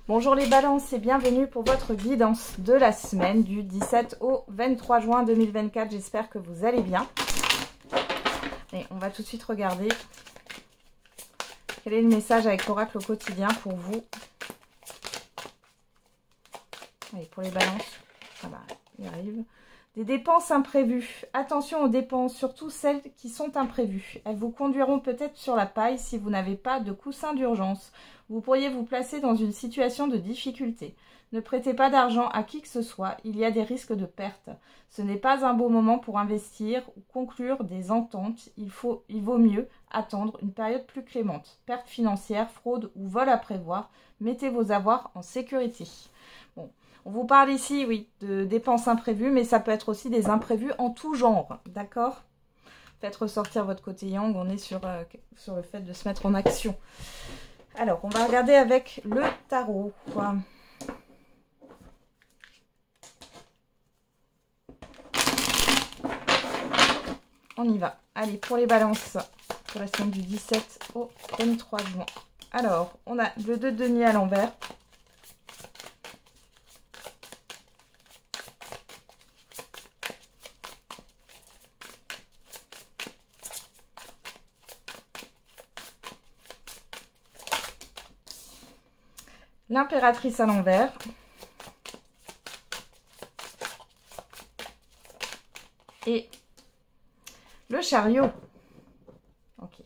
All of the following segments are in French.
Bonjour les balances et bienvenue pour votre guidance de la semaine du 17 au 23 juin 2024. J'espère que vous allez bien. Et on va tout de suite regarder quel est le message avec l'oracle au quotidien pour vous. Allez, pour les balances, ça va, il arrive. Des dépenses imprévues. Attention aux dépenses, surtout celles qui sont imprévues. Elles vous conduiront peut-être sur la paille si vous n'avez pas de coussin d'urgence. Vous pourriez vous placer dans une situation de difficulté. Ne prêtez pas d'argent à qui que ce soit, il y a des risques de perte. Ce n'est pas un beau moment pour investir ou conclure des ententes. Il vaut mieux attendre une période plus clémente. Perte financière, fraude ou vol à prévoir. Mettez vos avoirs en sécurité. Bon. On vous parle ici, oui, de dépenses imprévues, mais ça peut être aussi des imprévus en tout genre, d'accord? Faites ressortir votre côté yang, on est sur le fait de se mettre en action. Alors, on va regarder avec le tarot. On y va. Allez, pour les balances, pour la semaine du 17 au 23 juin. Alors, on a le 2 de denier à l'envers. L'impératrice à l'envers. Et le chariot. Ok.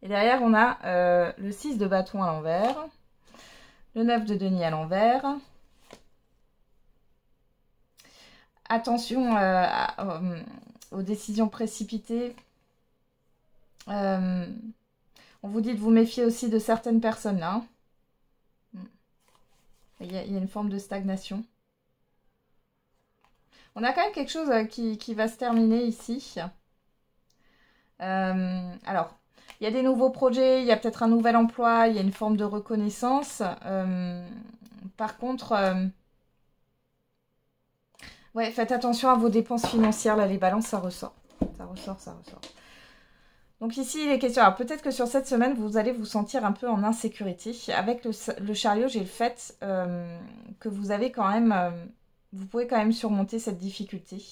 Et derrière, on a le 6 de bâton à l'envers. Le 9 de denier à l'envers. Attention aux décisions précipitées. On vous dit de vous méfier aussi de certaines personnes là. Il y a une forme de stagnation. On a quand même quelque chose qui va se terminer ici. Alors, il y a des nouveaux projets, il y a peut-être un nouvel emploi, il y a une forme de reconnaissance. Par contre, ouais, faites attention à vos dépenses financières. Là, les balances, ça ressort. Ça ressort, ça ressort. Donc ici, il est question, alors peut-être que sur cette semaine, vous allez vous sentir un peu en insécurité. Avec le chariot, j'ai le fait que vous avez quand même, vous pouvez quand même surmonter cette difficulté.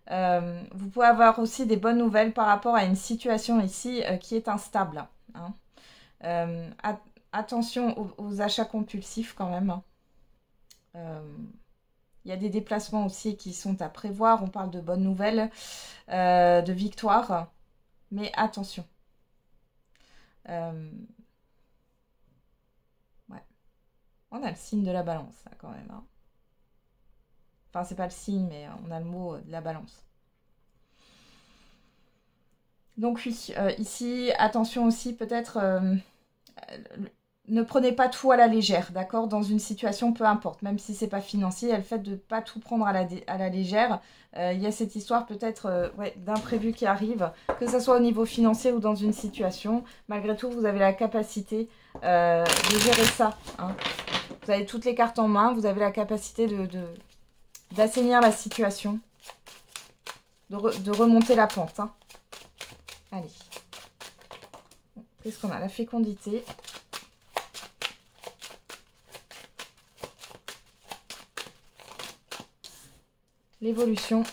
Vous pouvez avoir aussi des bonnes nouvelles par rapport à une situation ici qui est instable. Hein. Attention aux achats compulsifs quand même. Il y a des déplacements aussi qui sont à prévoir. On parle de bonnes nouvelles, de victoires. Mais attention. Ouais. On a le signe de la balance, là, quand même. Hein. Enfin, c'est pas le signe, mais on a le mot de la balance. Donc oui, ici, attention aussi, peut-être... ne prenez pas tout à la légère, d'accord? Dans une situation, peu importe, même si c'est pas financier, il y a le fait de ne pas tout prendre à la légère. Il y a cette histoire peut-être ouais, d'imprévu qui arrive, que ce soit au niveau financier ou dans une situation. Malgré tout, vous avez la capacité de gérer ça. Hein. Vous avez toutes les cartes en main, vous avez la capacité d'assainir la situation, de remonter la pente. Hein. Allez. Qu'est-ce qu'on a? La fécondité. L'évolution.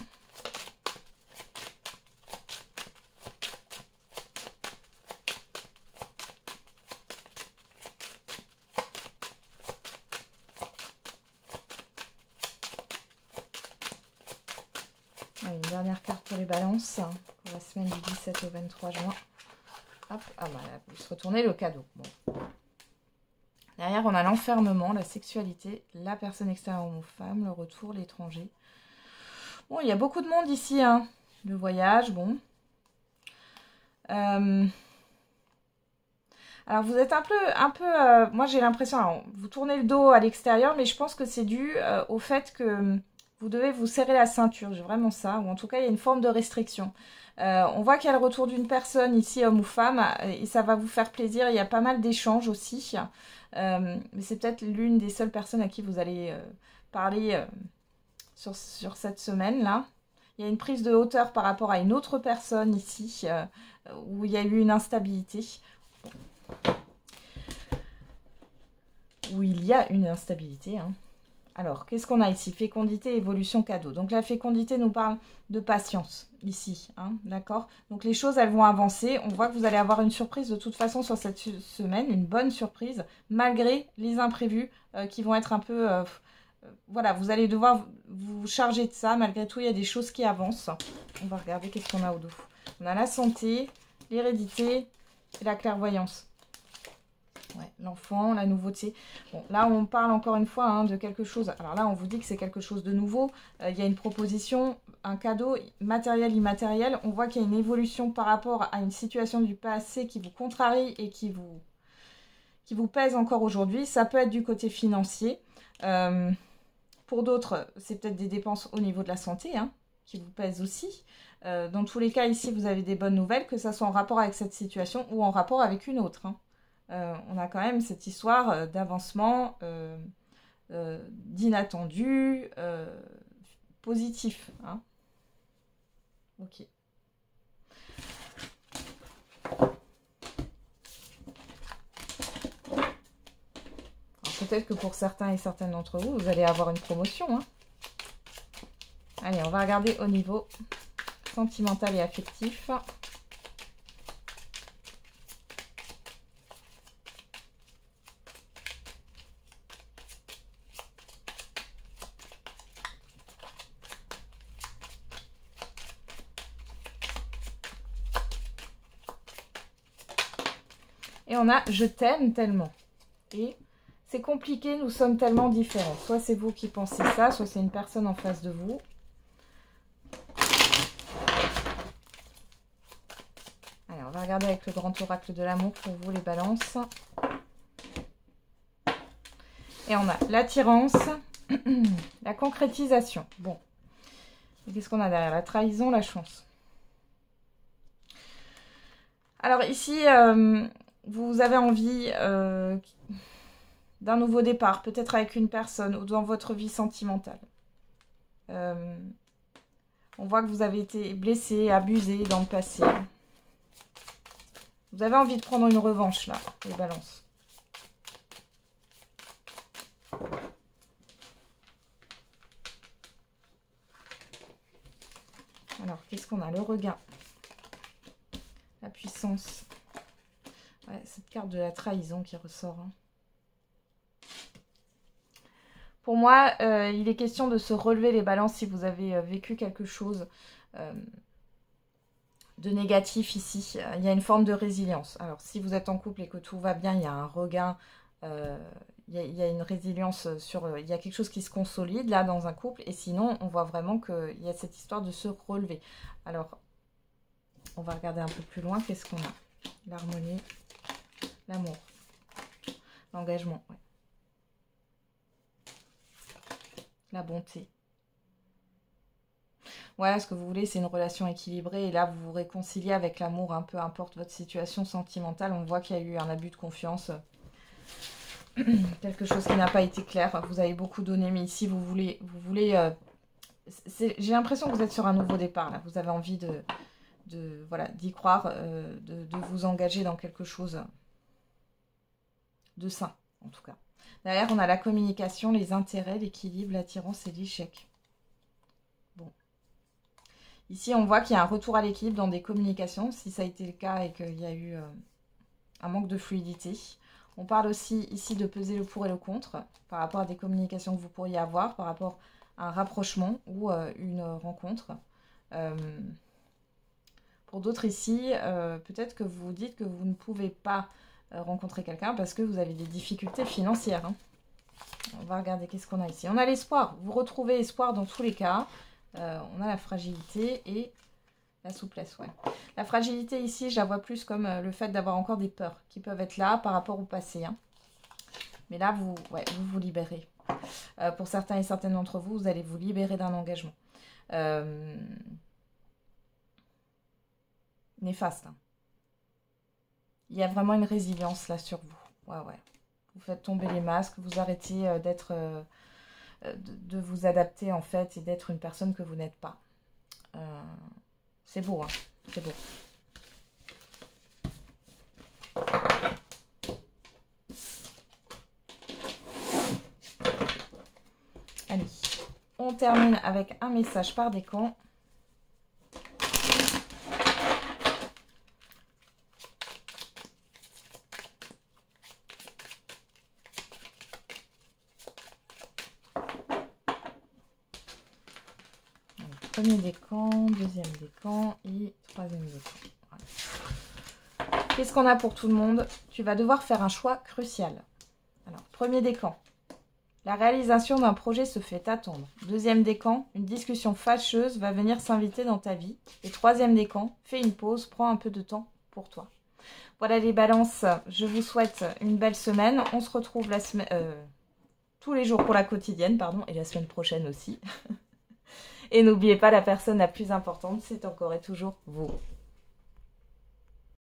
Allez, une dernière carte pour les balances pour la semaine du 17 au 23 juin. Hop, ah bah, elle peut se retourner le cadeau. Bon. Derrière, on a l'enfermement, la sexualité, la personne extérieure homme ou femme, le retour, l'étranger. Bon, il y a beaucoup de monde ici, hein. Le voyage, bon. Alors, vous êtes un peu moi, j'ai l'impression, vous tournez le dos à l'extérieur, mais je pense que c'est dû au fait que vous devez vous serrer la ceinture. J'ai vraiment ça, ou en tout cas, il y a une forme de restriction. On voit qu'il y a le retour d'une personne ici, homme ou femme, et ça va vous faire plaisir. Il y a pas mal d'échanges aussi. Mais c'est peut-être l'une des seules personnes à qui vous allez parler... Sur cette semaine-là. Il y a une prise de hauteur par rapport à une autre personne ici, où il y a eu une instabilité. où il y a une instabilité. Hein. Alors, qu'est-ce qu'on a ici? Fécondité, évolution, cadeau. Donc, la fécondité nous parle de patience, ici. Hein, d'accord? Donc, les choses, elles vont avancer. On voit que vous allez avoir une surprise de toute façon sur cette semaine, une bonne surprise, malgré les imprévus qui vont être un peu... voilà, vous allez devoir vous charger de ça. Malgré tout, il y a des choses qui avancent. On va regarder qu'est-ce qu'on a au dos. On a la santé, l'hérédité et la clairvoyance. Ouais, l'enfant, la nouveauté. Bon, là, on parle encore une fois hein, de quelque chose. Alors là, on vous dit que c'est quelque chose de nouveau. Il y a une proposition, un cadeau matériel, immatériel. On voit qu'il y a une évolution par rapport à une situation du passé qui vous contrarie et qui vous pèse encore aujourd'hui. Ça peut être du côté financier. Pour d'autres, c'est peut-être des dépenses au niveau de la santé hein, qui vous pèsent aussi. Dans tous les cas, ici, vous avez des bonnes nouvelles, que ça soit en rapport avec cette situation ou en rapport avec une autre. Hein. On a quand même cette histoire d'avancement, d'inattendu, positif. Hein. Ok. Peut-être que pour certains et certaines d'entre vous, vous allez avoir une promotion. Hein. Allez, on va regarder au niveau sentimental et affectif. Et on a « Je t'aime tellement ». Et c'est compliqué, nous sommes tellement différents. Soit c'est vous qui pensez ça, soit c'est une personne en face de vous. Allez, on va regarder avec le grand oracle de l'amour pour vous, les balances. Et on a l'attirance, la concrétisation. Bon. Qu'est-ce qu'on a derrière? La trahison, la chance. Alors ici, vous avez envie d'un nouveau départ, peut-être avec une personne ou dans votre vie sentimentale. On voit que vous avez été blessé, abusé dans le passé. Vous avez envie de prendre une revanche, là, les balances. Alors, qu'est-ce qu'on a? Le regain. La puissance. Ouais, cette carte de la trahison qui ressort. Hein. Pour moi, il est question de se relever les balances si vous avez vécu quelque chose de négatif ici. Il y a une forme de résilience. Alors, si vous êtes en couple et que tout va bien, il y a un regain, il y a une résilience sur... il y a quelque chose qui se consolide là dans un couple. Et sinon, on voit vraiment qu'il y a cette histoire de se relever. Alors, on va regarder un peu plus loin. Qu'est-ce qu'on a? L'harmonie, l'amour, l'engagement, ouais. La bonté. Ouais, ce que vous voulez, c'est une relation équilibrée. Et là, vous vous réconciliez avec l'amour, hein, peu importe votre situation sentimentale. On voit qu'il y a eu un abus de confiance. Quelque chose qui n'a pas été clair. Vous avez beaucoup donné, mais ici, vous voulez j'ai l'impression que vous êtes sur un nouveau départ. Là. Vous avez envie voilà, d'y croire, de vous engager dans quelque chose de sain, en tout cas. Derrière, on a la communication, les intérêts, l'équilibre, l'attirance et l'échec. Bon. Ici, on voit qu'il y a un retour à l'équilibre dans des communications, si ça a été le cas et qu'il y a eu un manque de fluidité. On parle aussi ici de peser le pour et le contre par rapport à des communications que vous pourriez avoir, par rapport à un rapprochement ou une rencontre. Pour d'autres ici, peut-être que vous dites que vous ne pouvez pas rencontrer quelqu'un parce que vous avez des difficultés financières. Hein. On va regarder qu'est-ce qu'on a ici. On a l'espoir. Vous retrouvez espoir dans tous les cas. On a la fragilité et la souplesse. Ouais. La fragilité ici, je la vois plus comme le fait d'avoir encore des peurs qui peuvent être là par rapport au passé. Hein. Mais là, vous libérez. Pour certains et certaines d'entre vous, vous allez vous libérer d'un engagement. Néfaste. Hein. Il y a vraiment une résilience là sur vous. Ouais. Vous faites tomber les masques, vous arrêtez de vous adapter en fait et d'être une personne que vous n'êtes pas. C'est beau, hein. C'est beau. On termine avec un message par décan. Premier décan, deuxième décan et troisième décan. Voilà. Qu'est-ce qu'on a pour tout le monde? Tu vas devoir faire un choix crucial. Alors, premier décan. La réalisation d'un projet se fait attendre. Deuxième décan, une discussion fâcheuse va venir s'inviter dans ta vie. Et troisième décan, fais une pause, prends un peu de temps pour toi. Voilà les balances, je vous souhaite une belle semaine. On se retrouve la semaine, tous les jours pour la quotidienne, pardon, et la semaine prochaine aussi. Et n'oubliez pas, la personne la plus importante, c'est encore et toujours vous.